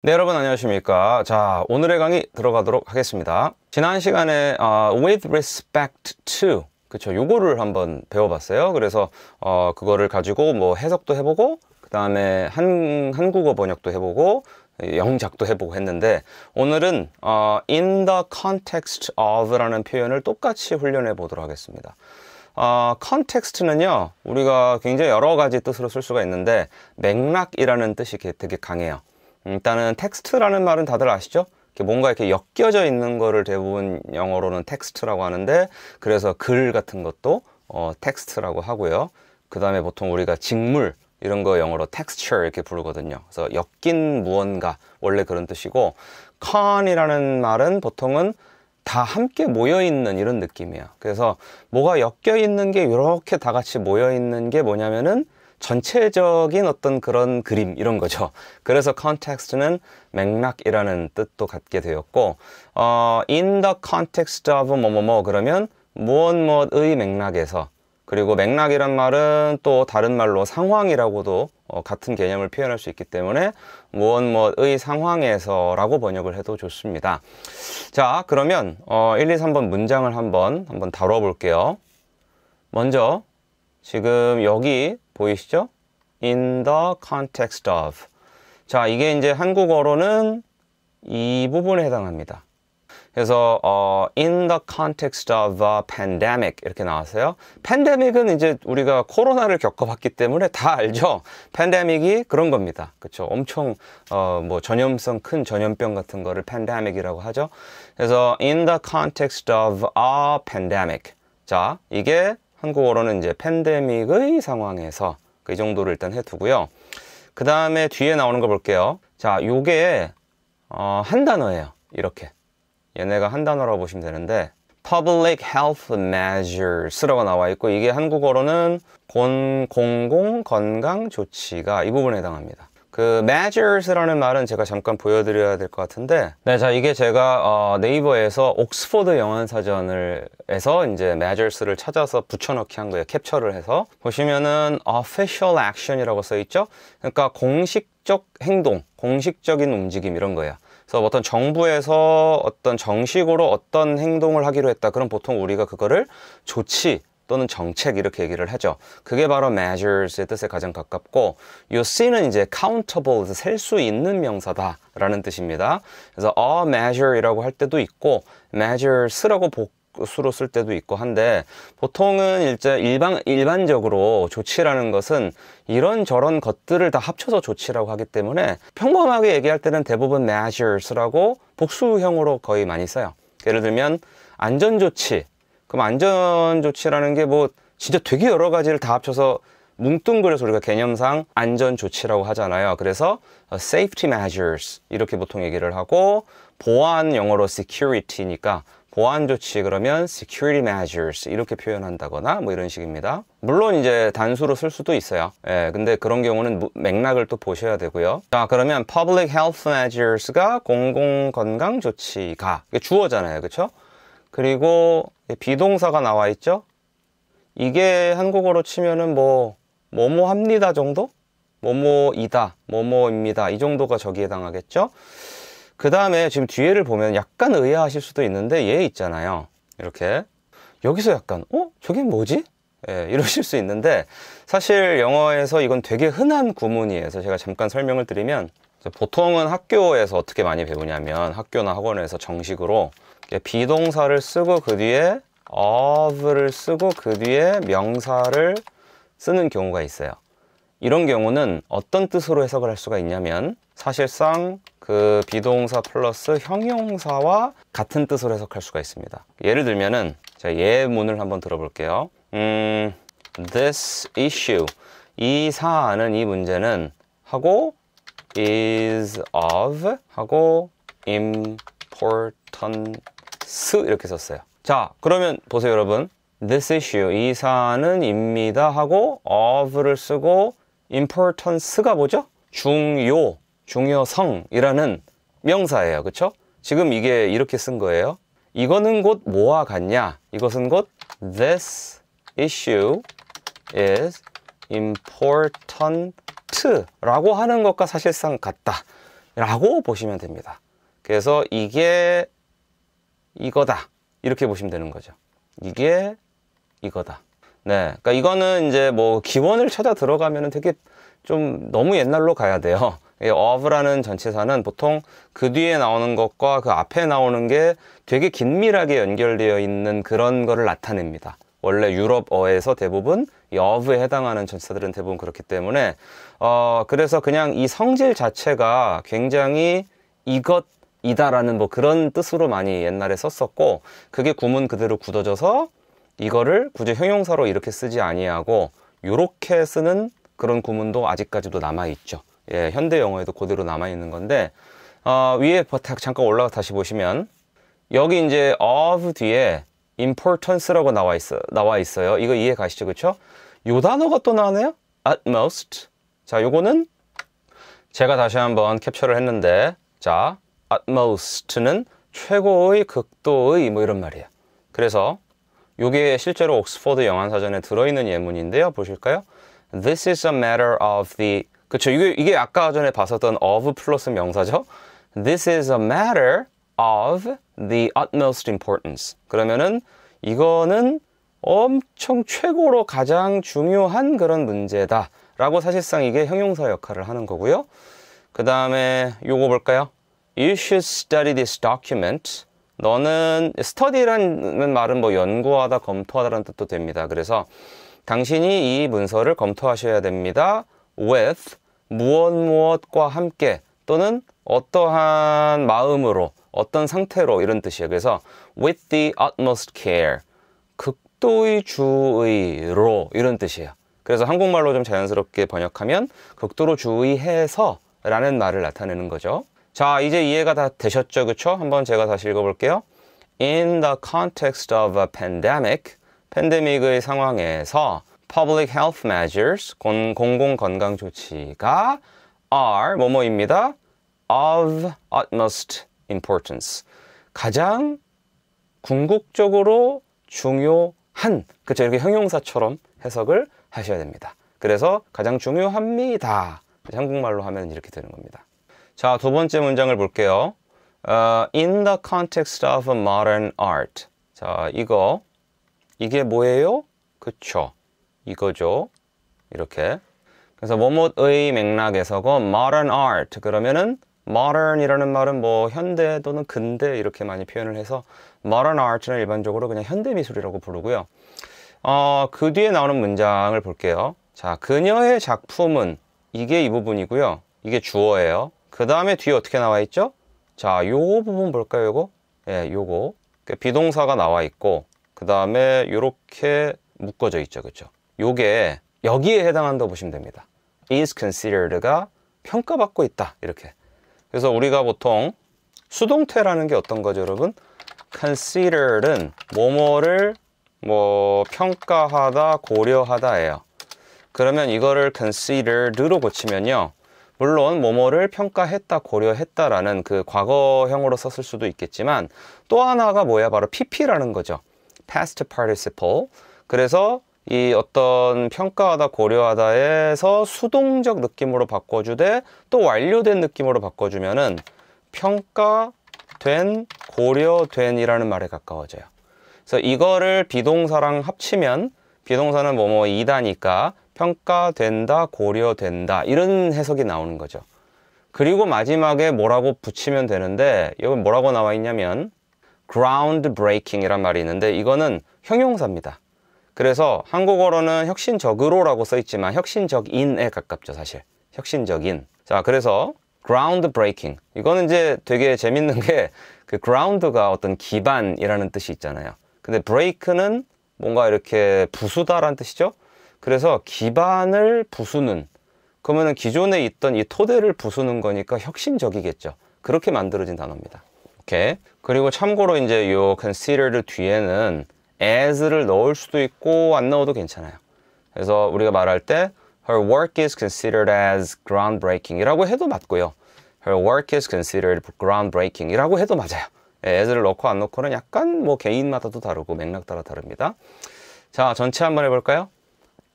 네, 여러분 안녕하십니까. 자, 오늘의 강의 들어가도록 하겠습니다. 지난 시간에 with respect to, 그쵸, 요거를 한번 배워봤어요. 그래서 그거를 가지고 뭐 해석도 해보고, 그 다음에 한국어 번역도 해보고, 영작도 해보고 했는데, 오늘은 in the context of라는 표현을 똑같이 훈련해 보도록 하겠습니다. context는요, 우리가 굉장히 여러 가지 뜻으로 쓸 수가 있는데, 맥락이라는 뜻이 되게 강해요. 일단은 텍스트라는 말은 다들 아시죠? 뭔가 이렇게 엮여져 있는 거를 대부분 영어로는 텍스트라고 하는데, 그래서 글 같은 것도 텍스트라고 하고요. 그 다음에 보통 우리가 직물 이런 거 영어로 texture 이렇게 부르거든요. 그래서 엮인 무언가, 원래 그런 뜻이고, con이라는 말은 보통은 다 함께 모여있는 이런 느낌이에요. 그래서 뭐가 엮여있는 게 이렇게 다 같이 모여있는 게 뭐냐면은 전체적인 어떤 그런 그림 이런 거죠. 그래서 context는 맥락이라는 뜻도 갖게 되었고, in the context of 뭐뭐뭐 그러면 무엇무엇의 맥락에서, 그리고 맥락이란 말은 또 다른 말로 상황이라고도 같은 개념을 표현할 수 있기 때문에 무엇무엇의 상황에서 라고 번역을 해도 좋습니다. 자, 그러면 1, 2, 3번 문장을 한번 다뤄볼게요. 먼저 지금 여기 보이시죠? in the context of. 자, 이게 이제 한국어로는 이 부분에 해당합니다. 그래서 in the context of a pandemic 이렇게 나왔어요. 팬데믹은 이제 우리가 코로나를 겪어봤기 때문에 다 알죠. 팬데믹이 그런 겁니다. 그렇죠? 엄청 뭐 전염성 큰 전염병 같은 거를 팬데믹이라고 하죠. 그래서 in the context of a pandemic. 자, 이게 한국어로는 이제 팬데믹의 상황에서 이 정도를 일단 해두고요. 그 다음에 뒤에 나오는 거 볼게요. 자, 요게 한 단어예요. 이렇게 얘네가 한 단어라고 보시면 되는데 Public Health Measures라고 나와 있고, 이게 한국어로는 공공 건강 조치가 이 부분에 해당합니다. 그 measures라는 말은 제가 잠깐 보여드려야 될 것 같은데, 네, 자, 이게 제가 네이버에서 옥스포드 영어사전에서 이제 measures를 찾아서 붙여넣기 한 거예요. 캡처를 해서 보시면은 official action이라고 써 있죠. 그러니까 공식적 행동, 공식적인 움직임 이런 거예요. 그래서 어떤 정부에서 어떤 정식으로 어떤 행동을 하기로 했다. 그럼 보통 우리가 그거를 조치 또는 정책 이렇게 얘기를 하죠. 그게 바로 measures의 뜻에 가장 가깝고, 요 C는 이제 countable, 셀 수 있는 명사다 라는 뜻입니다. 그래서 a measure이라고 할 때도 있고 measures라고 복수로 쓸 때도 있고 한데, 보통은 일반적으로 조치라는 것은 이런저런 것들을 다 합쳐서 조치라고 하기 때문에 평범하게 얘기할 때는 대부분 measures라고 복수형으로 거의 많이 써요. 예를 들면 안전조치, 그럼 안전조치라는 게 뭐 진짜 되게 여러 가지를 다 합쳐서 뭉뚱그려서 우리가 개념상 안전조치라고 하잖아요. 그래서 safety measures 이렇게 보통 얘기를 하고, 보안 영어로 security니까 보안조치 그러면 security measures 이렇게 표현한다거나 뭐 이런 식입니다. 물론 이제 단수로 쓸 수도 있어요. 예, 근데 그런 경우는 맥락을 또 보셔야 되고요. 자, 그러면 public health measures가 공공건강조치가, 이게 주어잖아요. 그렇죠? 그리고 비동사가 나와 있죠. 이게 한국어로 치면은 뭐뭐 합니다 정도? 뭐뭐이다, 뭐뭐입니다 이 정도가 저기에 해당하겠죠. 그 다음에 지금 뒤에를 보면 약간 의아하실 수도 있는데, 얘 있잖아요. 이렇게 여기서 약간 저게 뭐지? 예, 이러실 수 있는데, 사실 영어에서 이건 되게 흔한 구문이에요. 그래서 제가 잠깐 설명을 드리면, 보통은 학교에서 어떻게 많이 배우냐면, 학교나 학원에서 정식으로 비동사를 쓰고 그 뒤에 of를 쓰고 그 뒤에 명사를 쓰는 경우가 있어요. 이런 경우는 어떤 뜻으로 해석을 할 수가 있냐면, 사실상 그 비동사 플러스 형용사와 같은 뜻으로 해석할 수가 있습니다. 예를 들면은 제가 예문을 한번 들어볼게요. This issue, 이 사안은, 이 문제는 하고 is of 하고 importance 이렇게 썼어요. 자, 그러면 보세요 여러분. This issue, 이 사안은 입니다 하고 of를 쓰고 importance가 뭐죠? 중요성이라는 명사예요. 그쵸? 지금 이게 이렇게 쓴 거예요. 이거는 곧 뭐와 같냐? 이것은 곧 This issue is important 라고 하는 것과 사실상 같다. 라고 보시면 됩니다. 그래서 이게 이거다 이렇게 보시면 되는 거죠. 이게 이거다. 네, 그러니까 이거는 이제 뭐 기원을 찾아 들어가면은 되게 좀 너무 옛날로 가야 돼요. of라는 전치사는 보통 그 뒤에 나오는 것과 그 앞에 나오는 게 되게 긴밀하게 연결되어 있는 그런 거를 나타냅니다. 원래 유럽어에서 대부분 이 of에 해당하는 전치사들은 대부분 그렇기 때문에 그래서 그냥 이 성질 자체가 굉장히 이것이다라는 뭐 그런 뜻으로 많이 옛날에 썼었고, 그게 구문 그대로 굳어져서 이거를 굳이 형용사로 이렇게 쓰지 아니하고 요렇게 쓰는 그런 구문도 아직까지도 남아있죠. 예, 현대 영어에도 그대로 남아있는 건데, 위에 잠깐 올라가 다시 보시면 여기 이제 of 뒤에 importance라고 나와 있어요. 이거 이해 가시죠? 그쵸? 요 단어가 또 나오네요. utmost. 자, 요거는 제가 다시 한번 캡처를 했는데, 자, utmost는 최고의, 극도의 뭐 이런 말이에요. 그래서 요게 실제로 옥스퍼드 영한사전에 들어있는 예문인데요. 보실까요? This is a matter of the, 그쵸, 이게 아까 전에 봤었던 of 플러스 명사죠. This is a matter of the utmost importance. 그러면은 이거는 엄청 최고로 가장 중요한 그런 문제다 라고 사실상 이게 형용사 역할을 하는 거고요. 그 다음에 요거 볼까요? You should study this document. 너는 study라는 말은 뭐 연구하다, 검토하다라는 뜻도 됩니다. 그래서 당신이 이 문서를 검토하셔야 됩니다. with 무엇과 함께, 또는 어떠한 마음으로, 어떤 상태로, 이런 뜻이에요. 그래서 with the utmost care, 극도의 주의로, 이런 뜻이에요. 그래서 한국말로 좀 자연스럽게 번역하면 극도로 주의해서 라는 말을 나타내는 거죠. 자, 이제 이해가 다 되셨죠? 그쵸? 한번 제가 다시 읽어볼게요. In the context of a pandemic, 팬데믹의 상황에서 public health measures, 공공건강 조치가 are 뭐뭐입니다. of utmost importance. 가장 궁극적으로 중요한, 그쵸? 이렇게 형용사처럼 해석을 하셔야 됩니다. 그래서 가장 중요합니다. 한국말로 하면 이렇게 되는 겁니다. 자, 두 번째 문장을 볼게요. In the context of modern art. 자, 이게 뭐예요? 그쵸? 이거죠. 이렇게. 그래서 뭐뭐의 맥락에서고 modern art. 그러면은 modern이라는 말은 뭐 현대 또는 근대 이렇게 많이 표현을 해서 modern art는 일반적으로 그냥 현대 미술이라고 부르고요. 그 뒤에 나오는 문장을 볼게요. 자, 그녀의 작품은, 이게 이 부분이고요. 이게 주어예요. 그 다음에 뒤에 어떻게 나와 있죠? 자, 요 부분 볼까요? 요거? 예, 요거. 비동사가 나와 있고, 그 다음에 요렇게 묶어져 있죠. 그쵸? 요게 여기에 해당한다고 보시면 됩니다. is considered가 평가받고 있다. 이렇게. 그래서 우리가 보통 수동태라는 게 어떤 거죠, 여러분? considered은 뭐뭐를 뭐 평가하다, 고려하다예요. 그러면 이거를 considered로 고치면요. 물론 뭐뭐를 평가했다, 고려했다라는 그 과거형으로 썼을 수도 있겠지만, 또 하나가 뭐야? 바로 pp라는 거죠. past participle. 그래서 이 어떤 평가하다, 고려하다에서 수동적 느낌으로 바꿔주되 또 완료된 느낌으로 바꿔주면은 평가된, 고려된이라는 말에 가까워져요. 그래서 이거를 비동사랑 합치면, 비동사는 뭐뭐이다니까 평가된다, 고려된다, 이런 해석이 나오는 거죠. 그리고 마지막에 뭐라고 붙이면 되는데, 여기 뭐라고 나와 있냐면 groundbreaking 이란 말이 있는데, 이거는 형용사입니다. 그래서 한국어로는 혁신적으로라고 써 있지만 혁신적인에 가깝죠, 사실. 혁신적인. 자, 그래서 groundbreaking. 이거는 이제 되게 재밌는 게, 그 ground가 어떤 기반이라는 뜻이 있잖아요. 근데 break는 뭔가 이렇게 부수다라는 뜻이죠. 그래서 기반을 부수는, 그러면은 기존에 있던 이 토대를 부수는 거니까 혁신적이겠죠. 그렇게 만들어진 단어입니다. 오케이. 그리고 참고로 이제 요 considered 뒤에는 as를 넣을 수도 있고 안 넣어도 괜찮아요. 그래서 우리가 말할 때 her work is considered as groundbreaking 이라고 해도 맞고요. her work is considered groundbreaking 이라고 해도 맞아요. as를 넣고 안 넣고는 약간 뭐 개인마다도 다르고 맥락 따라 다릅니다. 자, 전체 한번 해볼까요?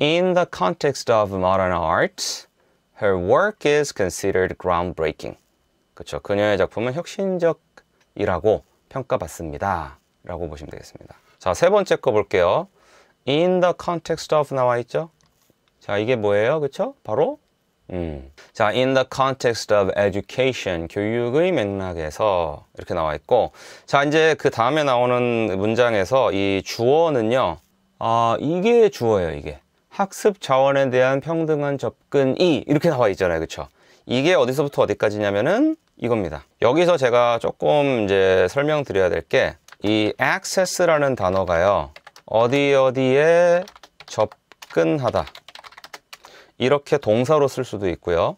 In the context of modern art, her work is considered groundbreaking. 그쵸. 그녀의 작품은 혁신적이라고 평가받습니다. 라고 보시면 되겠습니다. 자, 세 번째 거 볼게요. In the context of 나와 있죠? 자, 이게 뭐예요? 그쵸? 바로 자, in the context of education, 교육의 맥락에서 이렇게 나와 있고, 자, 이제 그 다음에 나오는 문장에서 이 주어는요, 이게 주어예요, 이게. 학습 자원에 대한 평등한 접근이 이렇게 나와 있잖아요, 그쵸? 이게 어디서부터 어디까지냐면은 이겁니다. 여기서 제가 조금 이제 설명드려야 될 게, 이 access라는 단어가요, 어디에 접근하다. 이렇게 동사로 쓸 수도 있고요.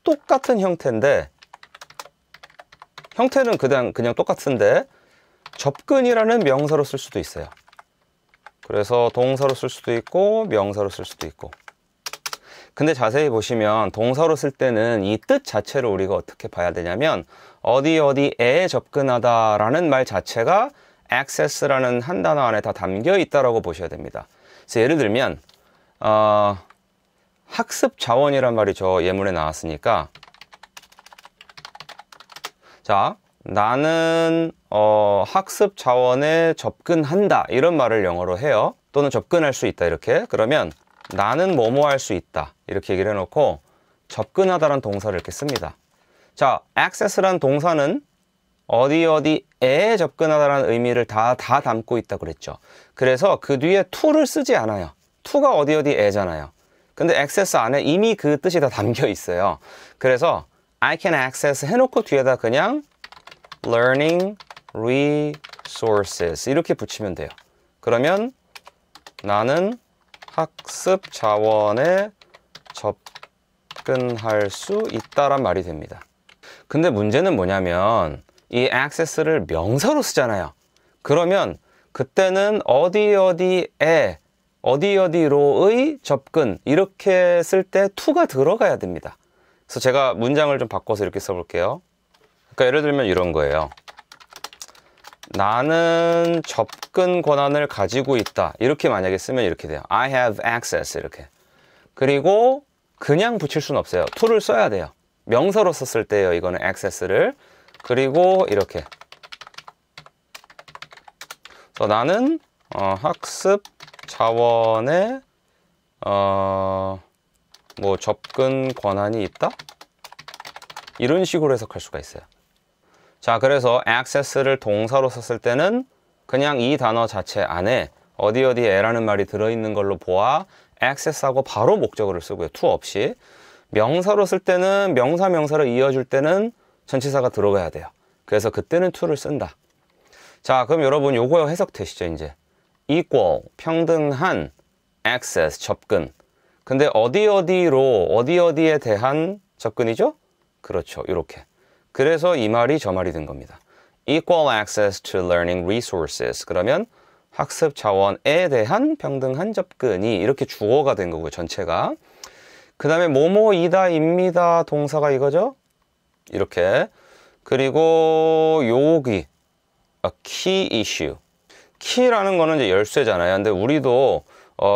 똑같은 형태인데, 형태는 그냥 똑같은데, 접근이라는 명사로 쓸 수도 있어요. 그래서 동사로 쓸 수도 있고, 명사로 쓸 수도 있고. 근데 자세히 보시면 동사로 쓸 때는 이 뜻 자체를 우리가 어떻게 봐야 되냐면, 어디에 접근하다라는 말 자체가 access라는 한 단어 안에 다 담겨 있다라고 보셔야 됩니다. 그래서 예를 들면, 학습 자원이란 말이 저 예문에 나왔으니까, 자, 나는 학습 자원에 접근한다 이런 말을 영어로 해요. 또는 접근할 수 있다 이렇게. 그러면 나는 뭐뭐 할 수 있다 이렇게 얘기를 해놓고 접근하다라는 동사를 이렇게 씁니다. 자, access라는 동사는 어디에 접근하다라는 의미를 다 담고 있다고 그랬죠. 그래서 그 뒤에 to를 쓰지 않아요. to가 어디에잖아요. 근데 access 안에 이미 그 뜻이 다 담겨 있어요. 그래서 I can access 해놓고 뒤에다 그냥 learning resources 이렇게 붙이면 돼요. 그러면 나는 학습 자원에 접근할 수 있다란 말이 됩니다. 근데 문제는 뭐냐면 이 access를 명사로 쓰잖아요. 그러면 그때는 어디로의 접근 이렇게 쓸 때 to가 들어가야 됩니다. 그래서 제가 문장을 좀 바꿔서 이렇게 써볼게요. 그러니까 예를 들면 이런 거예요. 나는 접근 권한을 가지고 있다. 이렇게 만약에 쓰면 이렇게 돼요. I have access 이렇게. 그리고 그냥 붙일 수는 없어요. to를 써야 돼요. 명사로 썼을 때예요. 이거는 access를. 그리고 이렇게. 그래서 나는 학습 자원에 뭐 접근 권한이 있다? 이런 식으로 해석할 수가 있어요. 자, 그래서 access를 동사로 썼을 때는 그냥 이 단어 자체 안에 어디에라는 말이 들어있는 걸로 보아 access하고 바로 목적어를 쓰고요. to 없이. 명사로 쓸 때는 명사를 이어줄 때는 전치사가 들어가야 돼요. 그래서 그때는 to를 쓴다. 자, 그럼 여러분 요거 해석되시죠, 이제? equal, 평등한, access, 접근. 근데 어디에 대한 접근이죠? 그렇죠, 이렇게. 그래서 이 말이 저 말이 된 겁니다. Equal access to learning resources. 그러면 학습 자원에 대한 평등한 접근이 이렇게 주어가 된 거고요, 전체가. 그 다음에 뭐뭐이다, 입니다, 동사가 이거죠? 이렇게. 그리고 여기 a key issue. key라는 거는 이제 열쇠잖아요. 근데 우리도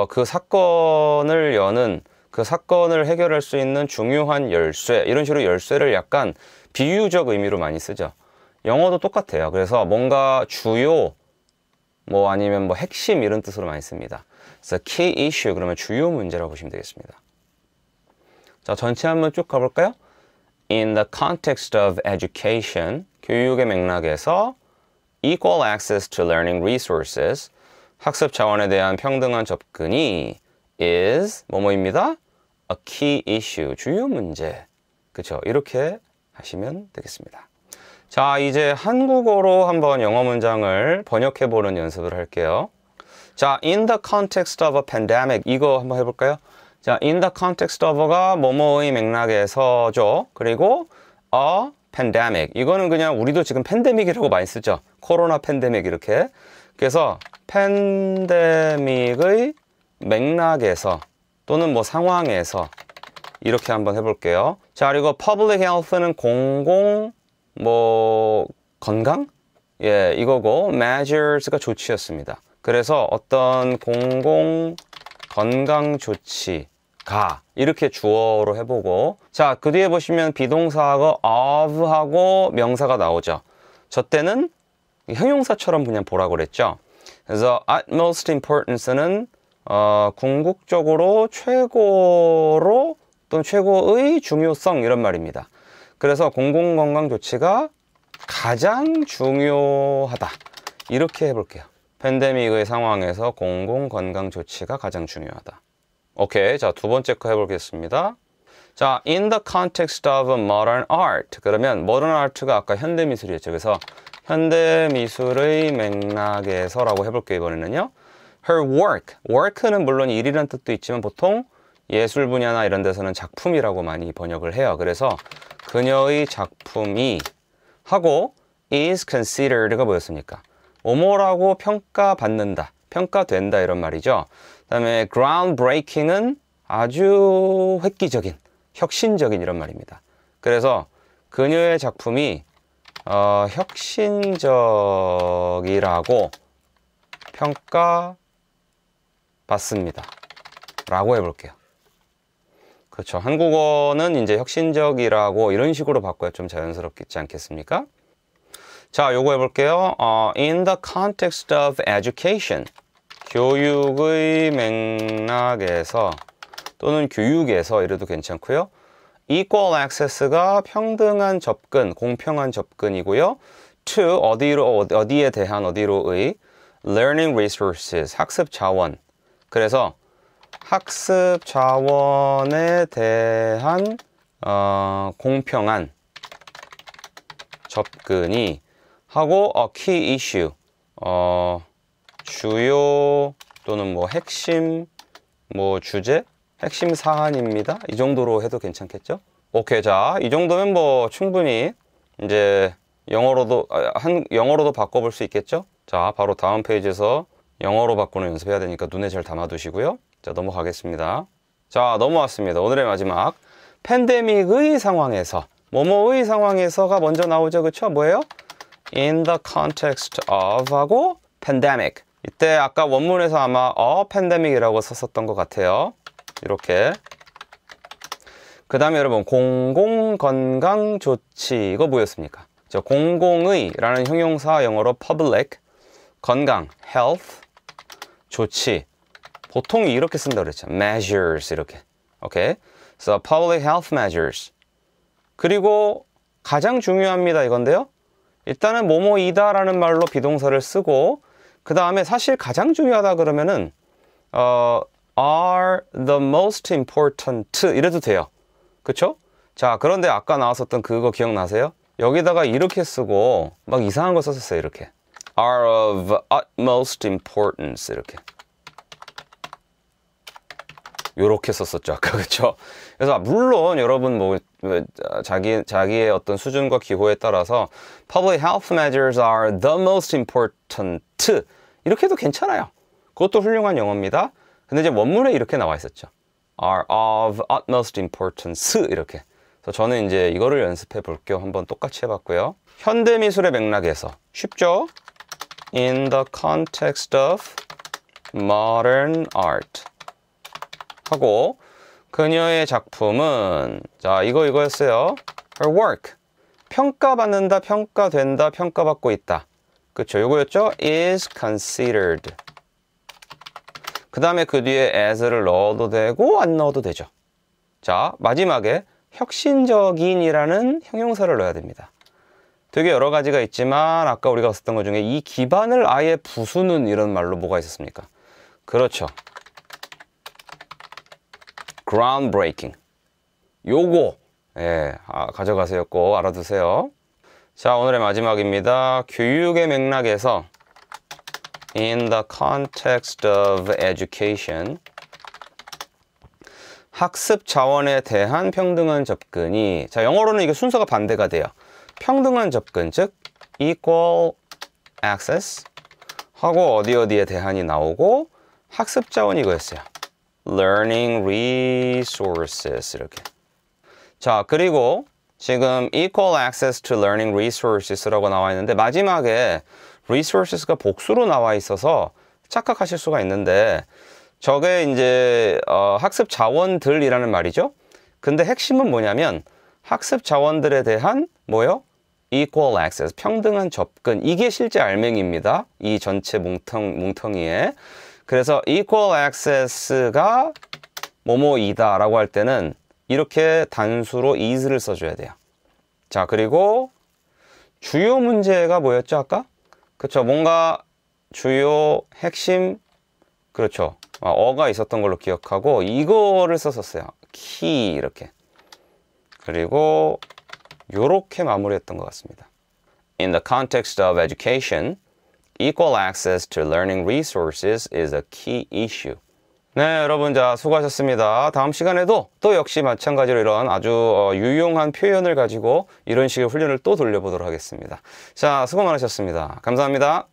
그 사건을 여는 그 사건을 해결할 수 있는 중요한 열쇠 이런 식으로 열쇠를 약간 비유적 의미로 많이 쓰죠. 영어도 똑같아요. 그래서 뭔가 주요 뭐 아니면 뭐 핵심 이런 뜻으로 많이 씁니다. 그래서 key issue 그러면 주요 문제라고 보시면 되겠습니다. 자, 전체 한번 쭉 가볼까요? In the context of education, 교육의 맥락에서 equal access to learning resources, 학습 자원에 대한 평등한 접근이 is 뭐뭐입니다. a key issue, 주요 문제. 그쵸? 이렇게 하시면 되겠습니다. 자, 이제 한국어로 한번 영어 문장을 번역해보는 연습을 할게요. 자, in the context of a pandemic, 이거 한번 해볼까요? 자, in the context of가 뭐뭐의 맥락에서죠. 그리고 a pandemic, 이거는 그냥 우리도 지금 팬데믹이라고 많이 쓰죠. 코로나 팬데믹 이렇게. 그래서 팬데믹의 맥락에서 또는 뭐 상황에서 이렇게 한번 해볼게요. 자, 그리고 public health는 공공 뭐 건강? 예, 이거고 measures가 조치였습니다. 그래서 어떤 공공 건강 조치가 가 이렇게 주어로 해보고 자, 그 뒤에 보시면 비동사하고 of하고 명사가 나오죠. 저 때는 형용사처럼 그냥 보라고 그랬죠. 그래서 utmost importance는 궁극적으로 최고로 또는 최고의 중요성 이런 말입니다. 그래서 공공건강 조치가 가장 중요하다 이렇게 해볼게요. 팬데믹의 상황에서 공공건강 조치가 가장 중요하다. 오케이, 자, 두 번째 거 해보겠습니다. 자, in the context of modern art. 그러면 modern art가 아까 현대미술이었죠. 그래서 현대미술의 맥락에서라고 해볼게요. 이번에는요. Her work. work는 물론 일이라는 뜻도 있지만 보통 예술 분야나 이런 데서는 작품이라고 많이 번역을 해요. 그래서 그녀의 작품이 하고 is considered가 뭐였습니까? 뭐뭐라고 평가받는다, 평가된다 이런 말이죠. 그 다음에 groundbreaking은 아주 획기적인, 혁신적인 이런 말입니다. 그래서 그녀의 작품이 혁신적이라고 평가받습니다. 라고 해볼게요. 그렇죠. 한국어는 이제 혁신적이라고 이런 식으로 바꿔야 좀 자연스럽지 않겠습니까? 자, 요거 해볼게요. In the context of education. 교육의 맥락에서 또는 교육에서 이래도 괜찮고요. Equal access가 평등한 접근, 공평한 접근이고요. To 어디에 대한 어디로의 learning resources, 학습 자원. 그래서 학습 자원에 대한 공평한 접근이 하고 key issue 주요 또는 뭐 핵심 뭐 주제 핵심 사안입니다. 이 정도로 해도 괜찮겠죠? 오케이, 자, 이 정도면 뭐 충분히 이제 영어로도 바꿔볼 수 있겠죠? 자, 바로 다음 페이지에서 영어로 바꾸는 연습해야 되니까 눈에 잘 담아두시고요. 자, 넘어가겠습니다. 자, 넘어왔습니다. 오늘의 마지막 팬데믹의 상황에서 뭐뭐의 상황에서가 먼저 나오죠. 그쵸? 뭐예요? In the context of 하고 pandemic. 이때 아까 원문에서 아마 pandemic이라고 썼었던 것 같아요. 이렇게. 그 다음에 여러분 공공건강조치 이거 뭐였습니까? 저 공공의 라는 형용사 영어로 public, 건강, health, 조치. 보통 이렇게 쓴다고 그랬죠. measures 이렇게. 오케이. So public health measures. 그리고 가장 중요합니다 이건데요. 일단은 뭐뭐이다 라는 말로 비동사를 쓰고 그 다음에 사실 가장 중요하다 그러면은 are the most important 이래도 돼요. 그쵸? 자, 그런데 아까 나왔었던 그거 기억나세요? 여기다가 이렇게 쓰고 막 이상한 거 썼었어요. 이렇게 are of utmost importance 이렇게 요렇게 썼었죠 아까. 그쵸? 그래서 물론 여러분 뭐 자기의 어떤 수준과 기호에 따라서 public health measures are the most important 이렇게 해도 괜찮아요. 그것도 훌륭한 영어입니다. 근데 이제 원문에 이렇게 나와 있었죠. are of utmost importance 이렇게. 그래서 저는 이제 이거를 연습해 볼게요. 한번 똑같이 해봤고요. 현대미술의 맥락에서 쉽죠? In the context of modern art 하고 그녀의 작품은 자 이거였어요. Her work 평가받는다, 평가된다, 평가받고 있다. 그쵸? 요거였죠? is considered. 그 다음에 그 뒤에 as를 넣어도 되고 안 넣어도 되죠. 자, 마지막에 혁신적인이라는 형용사를 넣어야 됩니다. 되게 여러 가지가 있지만 아까 우리가 썼던 것 중에 이 기반을 아예 부수는 이런 말로 뭐가 있었습니까? 그렇죠. groundbreaking. 요거 가져가세요. 꼭 알아두세요. 자, 오늘의 마지막입니다. 교육의 맥락에서 in the context of education 학습 자원에 대한 평등한 접근이 자, 영어로는 이게 순서가 반대가 돼요. 평등한 접근, 즉 equal access 하고 어디에 대한이 나오고 학습 자원이 이거였어요. learning resources 이렇게. 자, 그리고 지금 equal access to learning resources라고 나와 있는데 마지막에 resources가 복수로 나와 있어서 착각하실 수가 있는데 저게 이제 학습 자원들이라는 말이죠. 근데 핵심은 뭐냐면 학습 자원들에 대한 뭐요? equal access, 평등한 접근. 이게 실제 알맹이입니다. 이 전체 뭉텅이에. 그래서 equal access가 뭐뭐이다 라고 할 때는 이렇게 단수로 is를 써줘야 돼요. 자, 그리고 주요 문제가 뭐였죠, 아까? 그쵸, 뭔가 주요 핵심, 그렇죠. 어가 있었던 걸로 기억하고 이거를 썼었어요. key 이렇게. 그리고 요렇게 마무리했던 것 같습니다. In the context of education, equal access to learning resources is a key issue. 네, 여러분, 자, 수고하셨습니다. 다음 시간에도 또 역시 마찬가지로 이런 아주 유용한 표현을 가지고 이런 식의 훈련을 또 돌려보도록 하겠습니다. 자, 수고 많으셨습니다. 감사합니다.